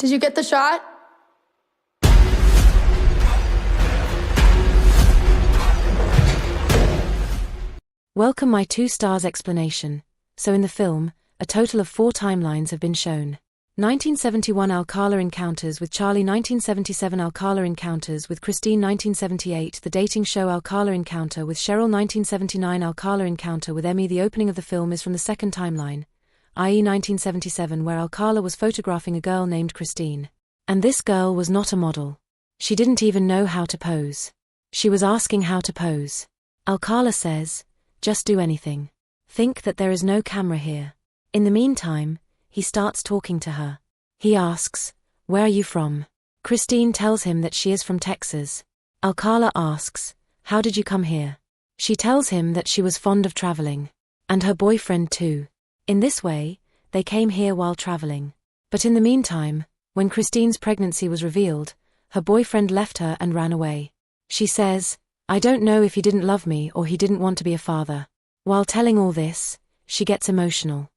Did you get the shot? Welcome my 2 stars explanation. So in the film, a total of 4 timelines have been shown. 1971 Alcala encounters with Charlie, 1977 Alcala encounters with Christine, 1978 the dating show Alcala encounter with Cheryl, 1979 Alcala encounter with Emmy. The opening of the film is from the second timeline, i.e. 1977, where Alcala was photographing a girl named Christine. And this girl was not a model. She didn't even know how to pose. She was asking how to pose. Alcala says, "Just do anything. Think that there is no camera here." In the meantime, he starts talking to her. He asks, "Where are you from?" Christine tells him that she is from Texas. Alcala asks, "How did you come here?" She tells him that she was fond of traveling. And her boyfriend too. In this way, they came here while traveling. But in the meantime, when Christine's pregnancy was revealed, her boyfriend left her and ran away. She says, "I don't know if he didn't love me or he didn't want to be a father." While telling all this, she gets emotional.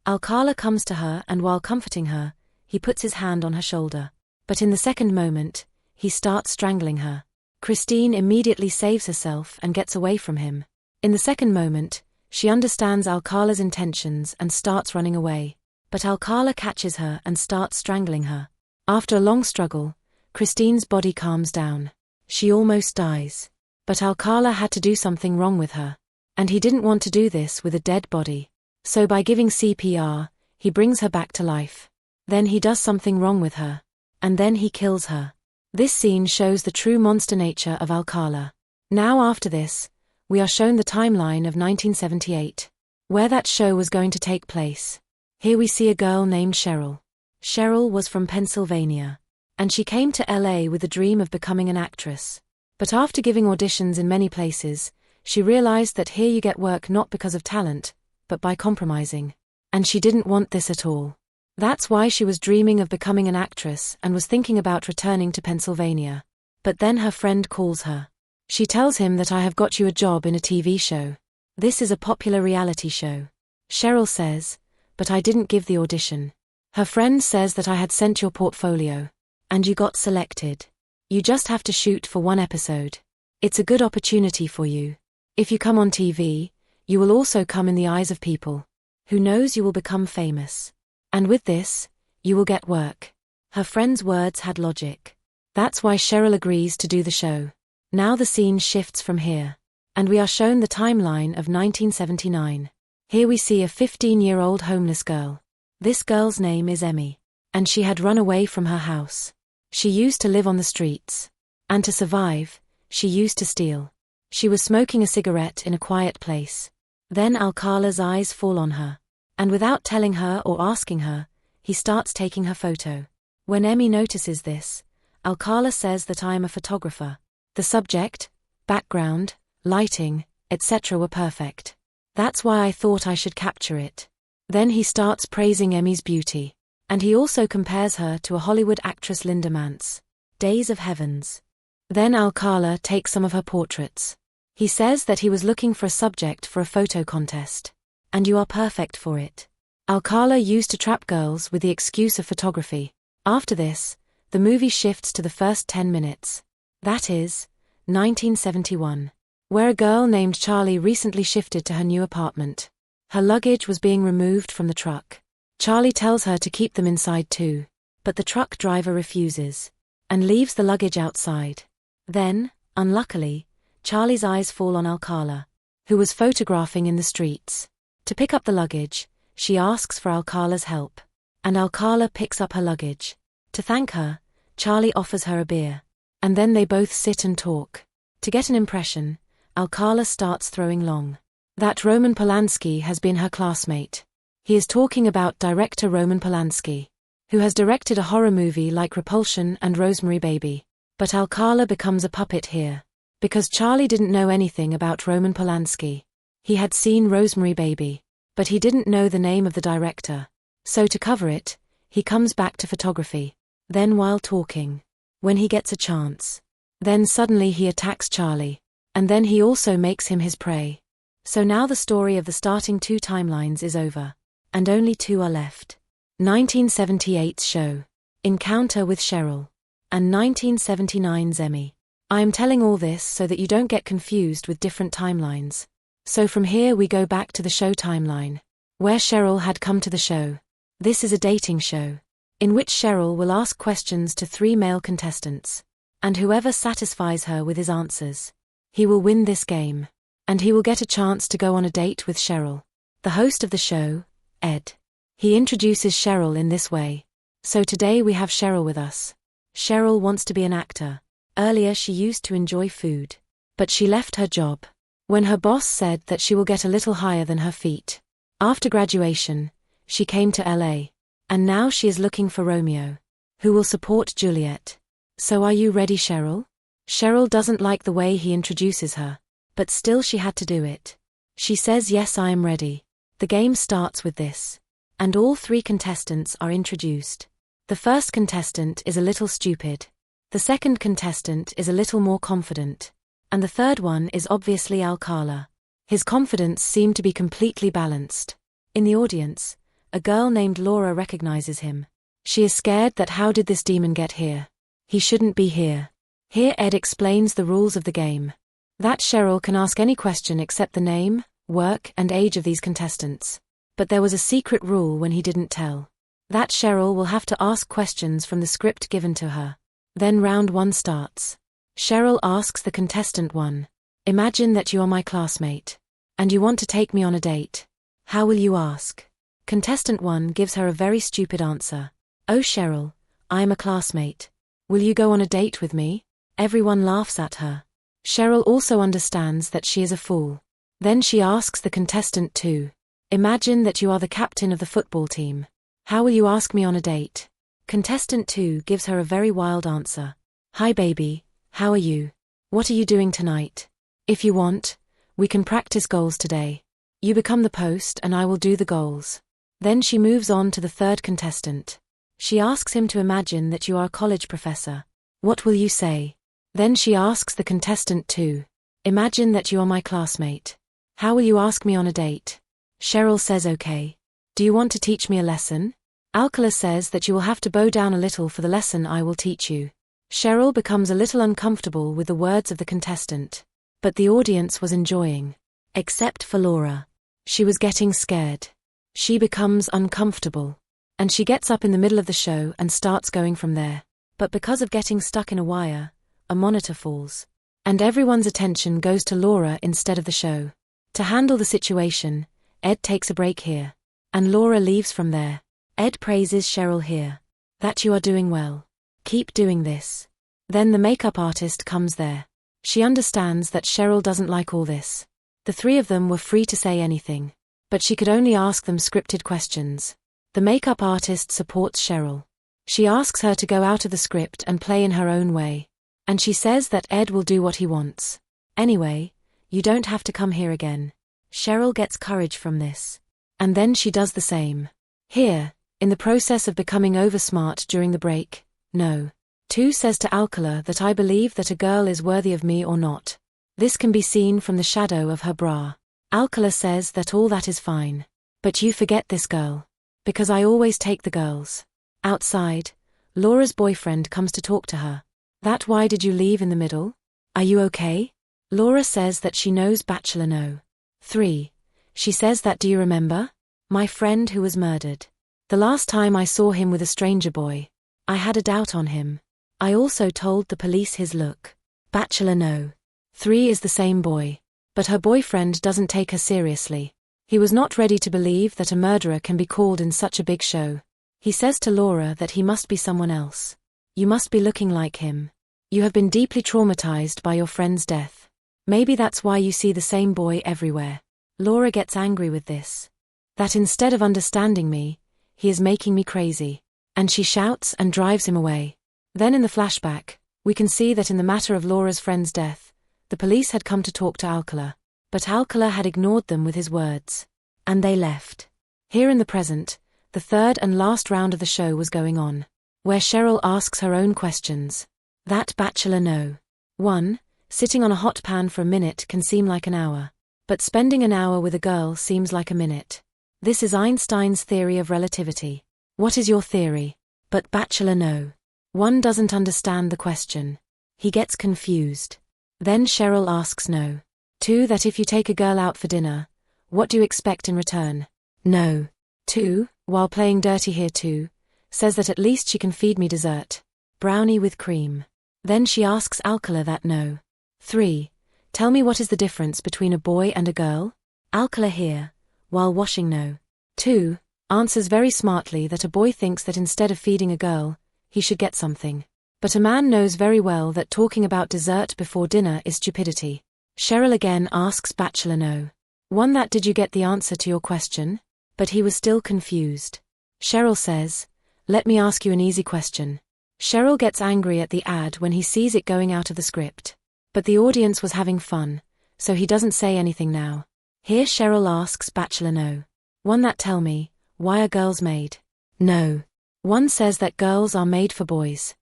Alcala comes to her and while comforting her, he puts his hand on her shoulder. But in the second moment, he starts strangling her. Christine immediately saves herself and gets away from him. In the second moment, she understands Alcala's intentions and starts running away. But Alcala catches her and starts strangling her. After a long struggle, Christine's body calms down. She almost dies. But Alcala had to do something wrong with her. And he didn't want to do this with a dead body. So by giving CPR, he brings her back to life. Then he does something wrong with her. And then he kills her. This scene shows the true monster nature of Alcala. Now after this, we are shown the timeline of 1978, where that show was going to take place. Here we see a girl named Cheryl. Cheryl was from Pennsylvania. And she came to LA with the dream of becoming an actress. But after giving auditions in many places, she realized that here you get work not because of talent, but by compromising. And she didn't want this at all. That's why she was dreaming of becoming an actress and was thinking about returning to Pennsylvania. But then her friend calls her. She tells him that "I have got you a job in a TV show. This is a popular reality show." Cheryl says, "But I didn't give the audition." Her friend says that "I had sent your portfolio. And you got selected. You just have to shoot for 1 episode. It's a good opportunity for you. If you come on TV, you will also come in the eyes of people. Who knows, you will become famous. And with this, you will get work." Her friend's words had logic. That's why Cheryl agrees to do the show. Now the scene shifts from here. And we are shown the timeline of 1979. Here we see a 15-year-old homeless girl. This girl's name is Emmy. And she had run away from her house. She used to live on the streets. And to survive, she used to steal. She was smoking a cigarette in a quiet place. Then Alcala's eyes fall on her. And without telling her or asking her, he starts taking her photo. When Emmy notices this, Alcala says that "I am a photographer. The subject, background, lighting, etc. were perfect. That's why I thought I should capture it." Then he starts praising Emmy's beauty. And he also compares her to a Hollywood actress, Linda Mance. Days of Heavens. Then Alcala takes some of her portraits. He says that he was looking for a subject for a photo contest. And you are perfect for it. Alcala used to trap girls with the excuse of photography. After this, the movie shifts to the first 10 minutes. That is, 1971. Where a girl named Charlie recently shifted to her new apartment. Her luggage was being removed from the truck. Charlie tells her to keep them inside too. But the truck driver refuses. And leaves the luggage outside. Then, unluckily, Charlie's eyes fall on Alcala, who was photographing in the streets. To pick up the luggage, she asks for Alcala's help. And Alcala picks up her luggage. To thank her, Charlie offers her a beer. And then they both sit and talk. To get an impression, Alcala starts throwing long. That Roman Polanski has been her classmate. He is talking about director Roman Polanski, who has directed a horror movie like Repulsion and Rosemary Baby. But Alcala becomes a puppet here. Because Charlie didn't know anything about Roman Polanski. He had seen Rosemary Baby, but he didn't know the name of the director. So to cover it, he comes back to photography. Then while talking, when he gets a chance, then suddenly he attacks Charlie. And then he also makes him his prey. So now the story of the starting 2 timelines is over. And only 2 are left. 1978's show. Encounter with Cheryl, and 1979's Emmy. I am telling all this so that you don't get confused with different timelines. So from here we go back to the show timeline, where Cheryl had come to the show. This is a dating show, in which Cheryl will ask questions to 3 male contestants, and whoever satisfies her with his answers, he will win this game, and he will get a chance to go on a date with Cheryl. The host of the show, Ed. He introduces Cheryl in this way. So today we have Cheryl with us. Cheryl wants to be an actor. Earlier she used to enjoy food, but she left her job when her boss said that she will get a little higher than her feet. After graduation, she came to LA, and now she is looking for Romeo, who will support Juliet. So are you ready, Cheryl? Cheryl doesn't like the way he introduces her, but still she had to do it. She says, yes, I am ready. The game starts with this, and all 3 contestants are introduced. The first contestant is a little stupid. The second contestant is a little more confident. And the third one is obviously Alcala. His confidence seemed to be completely balanced. In the audience, a girl named Laura recognizes him. She is scared that how did this demon get here? He shouldn't be here. Here Ed explains the rules of the game. That Cheryl can ask any question except the name, work, and age of these contestants. But there was a secret rule when he didn't tell. That Cheryl will have to ask questions from the script given to her. Then round 1 starts. Cheryl asks the contestant 1. Imagine that you are my classmate, and you want to take me on a date. How will you ask? Contestant 1 gives her a very stupid answer. Oh Cheryl, I am a classmate. Will you go on a date with me? Everyone laughs at her. Cheryl also understands that she is a fool. Then she asks the contestant 2. Imagine that you are the captain of the football team. How will you ask me on a date? Contestant 2 gives her a very wild answer. Hi baby, how are you? What are you doing tonight? If you want, we can practice goals today. You become the post and I will do the goals. Then she moves on to the third contestant. She asks him to imagine that you are a college professor. What will you say? Then she asks the contestant 2. Imagine that you are my classmate. How will you ask me on a date? Cheryl says okay. Do you want to teach me a lesson? Alcala says that you will have to bow down a little for the lesson I will teach you. Cheryl becomes a little uncomfortable with the words of the contestant. But the audience was enjoying. Except for Laura. She was getting scared. She becomes uncomfortable. And she gets up in the middle of the show and starts going from there. But because of getting stuck in a wire, a monitor falls. And everyone's attention goes to Laura instead of the show. To handle the situation, Ed takes a break here. And Laura leaves from there. Ed praises Cheryl here. That you are doing well. Keep doing this. Then the makeup artist comes there. She understands that Cheryl doesn't like all this. The 3 of them were free to say anything. But she could only ask them scripted questions. The makeup artist supports Cheryl. She asks her to go out of the script and play in her own way. And she says that Ed will do what he wants. Anyway, you don't have to come here again. Cheryl gets courage from this. And then she does the same. Here, in the process of becoming oversmart during the break, no. 2 says to Alcala that I believe that a girl is worthy of me or not. This can be seen from the shadow of her bra. Alcala says that all that is fine. But you forget this girl. Because I always take the girls. Outside, Laura's boyfriend comes to talk to her. That why did you leave in the middle? Are you okay? Laura says that she knows Bachelor No. 3. She says that do you remember? My friend who was murdered. The last time I saw him with a stranger boy, I had a doubt on him. I also told the police his look. Bachelor No. 3 is the same boy. But her boyfriend doesn't take her seriously. He was not ready to believe that a murderer can be called in such a big show. He says to Laura that he must be someone else. You must be looking like him. You have been deeply traumatized by your friend's death. Maybe that's why you see the same boy everywhere. Laura gets angry with this. That instead of understanding me, he is making me crazy. And she shouts and drives him away. Then in the flashback, we can see that in the matter of Laura's friend's death, the police had come to talk to Alcala. But Alcala had ignored them with his words. And they left. Here in the present, the third and last round of the show was going on, where Cheryl asks her own questions. That Bachelor No. 1. Sitting on a hot pan for a minute can seem like an hour. But spending an hour with a girl seems like a minute. This is Einstein's theory of relativity. What is your theory? But Bachelor no. 1 doesn't understand the question. He gets confused. Then Cheryl asks no. 2 that if you take a girl out for dinner, what do you expect in return? No. 2, while playing dirty here 2, says that at least she can feed me dessert. Brownie with cream. Then she asks Alcala that no. 3, tell me what is the difference between a boy and a girl? Alcala here, while washing no. 2, answers very smartly that a boy thinks that instead of feeding a girl, he should get something. But a man knows very well that talking about dessert before dinner is stupidity. Cheryl again asks Bachelor no. 1 that did you get the answer to your question? But he was still confused. Cheryl says, let me ask you an easy question. Cheryl gets angry at the ad when he sees it going out of the script. But the audience was having fun, so he doesn't say anything now. Here Cheryl asks Bachelor no. 1 that tell me, why are girls made? No. 1 says that girls are made for boys.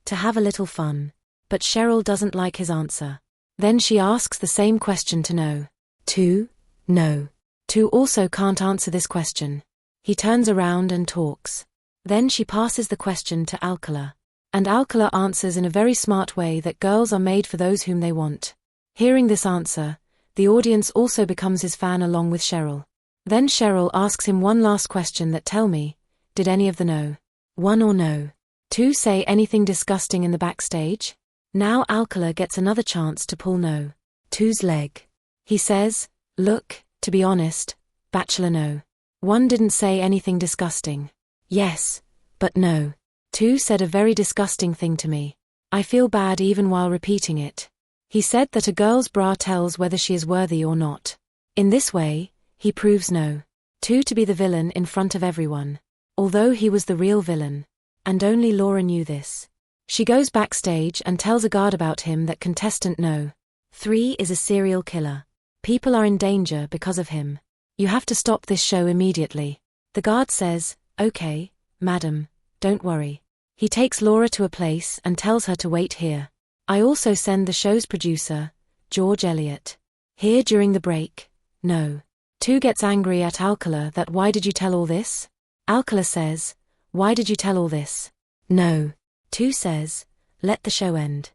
To have a little fun. But Cheryl doesn't like his answer. Then she asks the same question to no. 2, no. 2 also can't answer this question. He turns around and talks. Then she passes the question to Alcala. And Alcala answers in a very smart way that girls are made for those whom they want. Hearing this answer, the audience also becomes his fan along with Cheryl. Then Cheryl asks him one last question that tell me, did any of the no? 1 or no? 2 say anything disgusting in the backstage? Now Alcala gets another chance to pull no. 2's leg. He says, look, to be honest, Bachelor no. 1 didn't say anything disgusting. Yes, but no. 2 said a very disgusting thing to me. I feel bad even while repeating it. He said that a girl's bra tells whether she is worthy or not. In this way, he proves no. 2 to be the villain in front of everyone. Although he was the real villain. And only Laura knew this. She goes backstage and tells a guard about him that contestant no. 3 is a serial killer. People are in danger because of him. You have to stop this show immediately. The guard says, okay, madam, don't worry. He takes Laura to a place and tells her to wait here. I also send the show's producer, George Eliot. Here during the break, no. 2 gets angry at Alcala that why did you tell all this? Alcala says, why did you tell all this? No. 2 says, let the show end.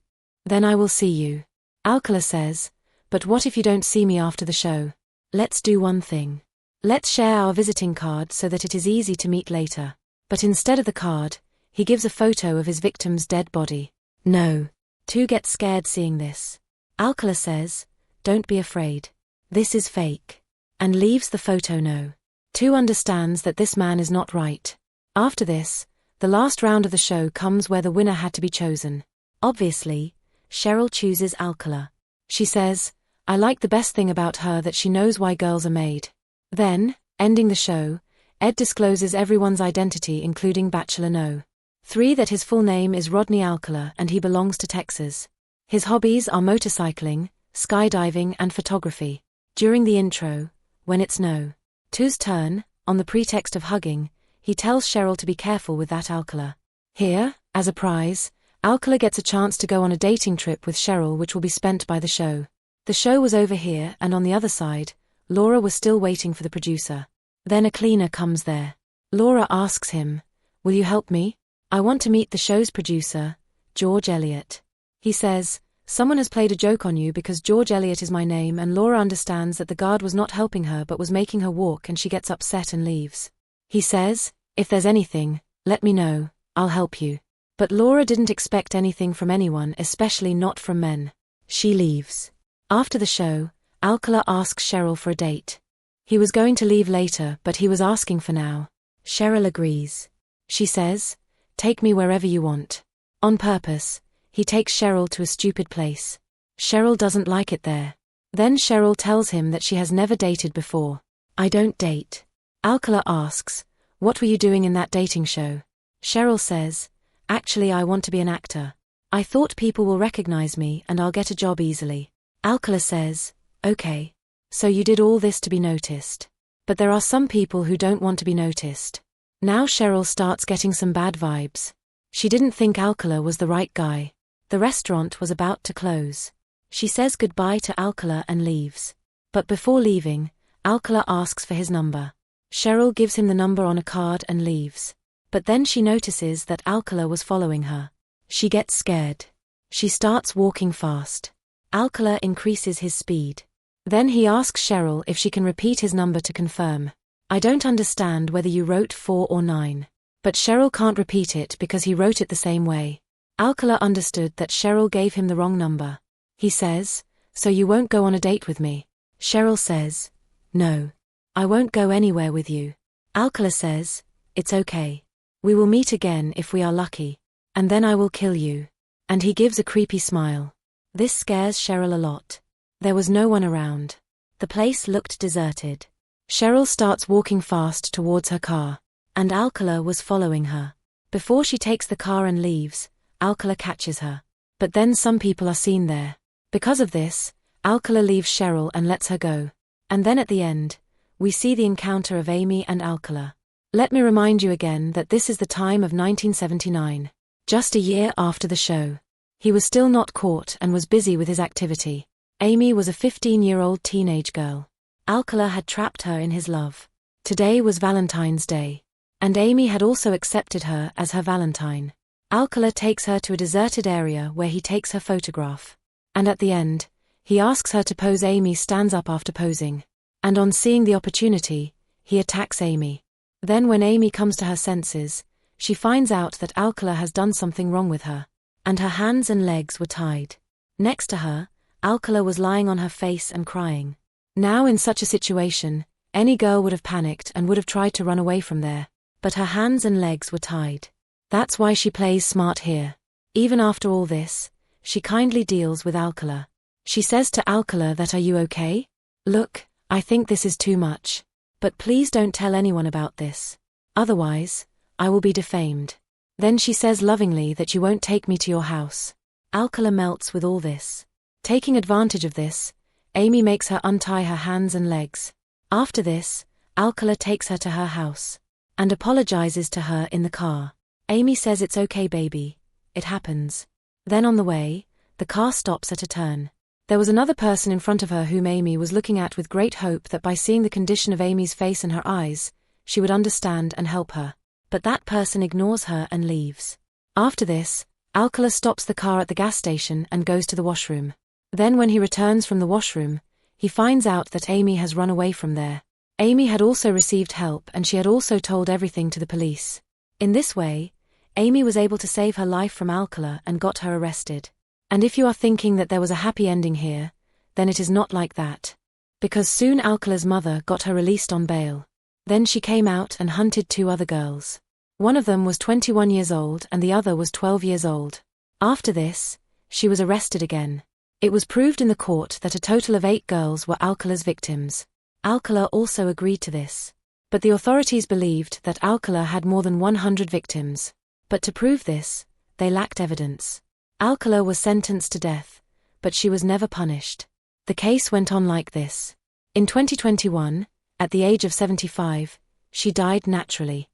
Then I will see you. Alcala says, but what if you don't see me after the show? Let's do one thing. Let's share our visiting card so that it is easy to meet later. But instead of the card, he gives a photo of his victim's dead body. No. 2 gets scared seeing this. Alcala says, don't be afraid. This is fake. And leaves the photo no. 2 understands that this man is not right. After this, the last round of the show comes where the winner had to be chosen. Obviously, Cheryl chooses Alcala. She says, I like the best thing about her that she knows why girls are made. Then, ending the show, Ed discloses everyone's identity including Bachelor no. 3 that his full name is Rodney Alcala and he belongs to Texas. His hobbies are motorcycling, skydiving and photography. During the intro, when it's no. 2's turn, on the pretext of hugging, he tells Cheryl to be careful with that Alcala. Here, as a prize, Alcala gets a chance to go on a dating trip with Cheryl which will be spent by the show. The show was over here and on the other side, Laura was still waiting for the producer. Then a cleaner comes there. Laura asks him, will you help me? I want to meet the show's producer, George Eliot. He says, someone has played a joke on you because George Eliot is my name, and Laura understands that the guard was not helping her but was making her walk, and she gets upset and leaves. He says, if there's anything, let me know, I'll help you. But Laura didn't expect anything from anyone, especially not from men. She leaves. After the show, Alcala asks Cheryl for a date. He was going to leave later but he was asking for now. Cheryl agrees. She says, take me wherever you want. On purpose, he takes Cheryl to a stupid place. Cheryl doesn't like it there. Then Cheryl tells him that she has never dated before. I don't date. Alcala asks, what were you doing in that dating show? Cheryl says, actually I want to be an actor. I thought people will recognize me and I'll get a job easily. Alcala says, okay. So you did all this to be noticed. But there are some people who don't want to be noticed. Now Cheryl starts getting some bad vibes. She didn't think Alcala was the right guy. The restaurant was about to close. She says goodbye to Alcala and leaves. But before leaving, Alcala asks for his number. Cheryl gives him the number on a card and leaves. But then she notices that Alcala was following her. She gets scared. She starts walking fast. Alcala increases his speed. Then he asks Cheryl if she can repeat his number to confirm. I don't understand whether you wrote 4 or 9. But Cheryl can't repeat it because he wrote it the same way. Alcala understood that Cheryl gave him the wrong number. He says, "So you won't go on a date with me?" Cheryl says, "No. I won't go anywhere with you." Alcala says, "It's okay. We will meet again if we are lucky. And then I will kill you." And he gives a creepy smile. This scares Cheryl a lot. There was no one around. The place looked deserted. Cheryl starts walking fast towards her car. And Alcala was following her. Before she takes the car and leaves, Alcala catches her. But then some people are seen there. Because of this, Alcala leaves Cheryl and lets her go. And then at the end, we see the encounter of Amy and Alcala. Let me remind you again that this is the time of 1979. Just a year after the show. He was still not caught and was busy with his activity. Amy was a 15-year-old teenage girl. Alcala had trapped her in his love. Today was Valentine's Day. And Amy had also accepted her as her Valentine. Alcala takes her to a deserted area where he takes her photograph. And at the end, he asks her to pose. Amy stands up after posing. And on seeing the opportunity, he attacks Amy. Then when Amy comes to her senses, she finds out that Alcala has done something wrong with her. And her hands and legs were tied. Next to her, Alcala was lying on her face and crying. Now in such a situation, any girl would have panicked and would have tried to run away from there. But her hands and legs were tied. That's why she plays smart here. Even after all this, she kindly deals with Alcala. She says to Alcala that, "Are you okay? Look, I think this is too much. But please don't tell anyone about this. Otherwise, I will be defamed." Then she says lovingly that, "You won't take me to your house." Alcala melts with all this. Taking advantage of this, Amy makes her untie her hands and legs. After this, Alcala takes her to her house. And apologizes to her in the car. Amy says, "It's okay, baby. It happens." Then on the way, the car stops at a turn. There was another person in front of her whom Amy was looking at with great hope that by seeing the condition of Amy's face and her eyes, she would understand and help her. But that person ignores her and leaves. After this, Alcala stops the car at the gas station and goes to the washroom. Then when he returns from the washroom, he finds out that Amy has run away from there. Amy had also received help and she had also told everything to the police. In this way, Amy was able to save her life from Alcala and got her arrested. And if you are thinking that there was a happy ending here, then it is not like that. Because soon Alcala's mother got her released on bail. Then she came out and hunted 2 other girls. One of them was 21 years old and the other was 12 years old. After this, she was arrested again. It was proved in the court that a total of 8 girls were Alcala's victims. Alcala also agreed to this. But the authorities believed that Alcala had more than 100 victims. But to prove this, they lacked evidence. Alcala was sentenced to death, but she was never punished. The case went on like this. In 2021, at the age of 75, she died naturally.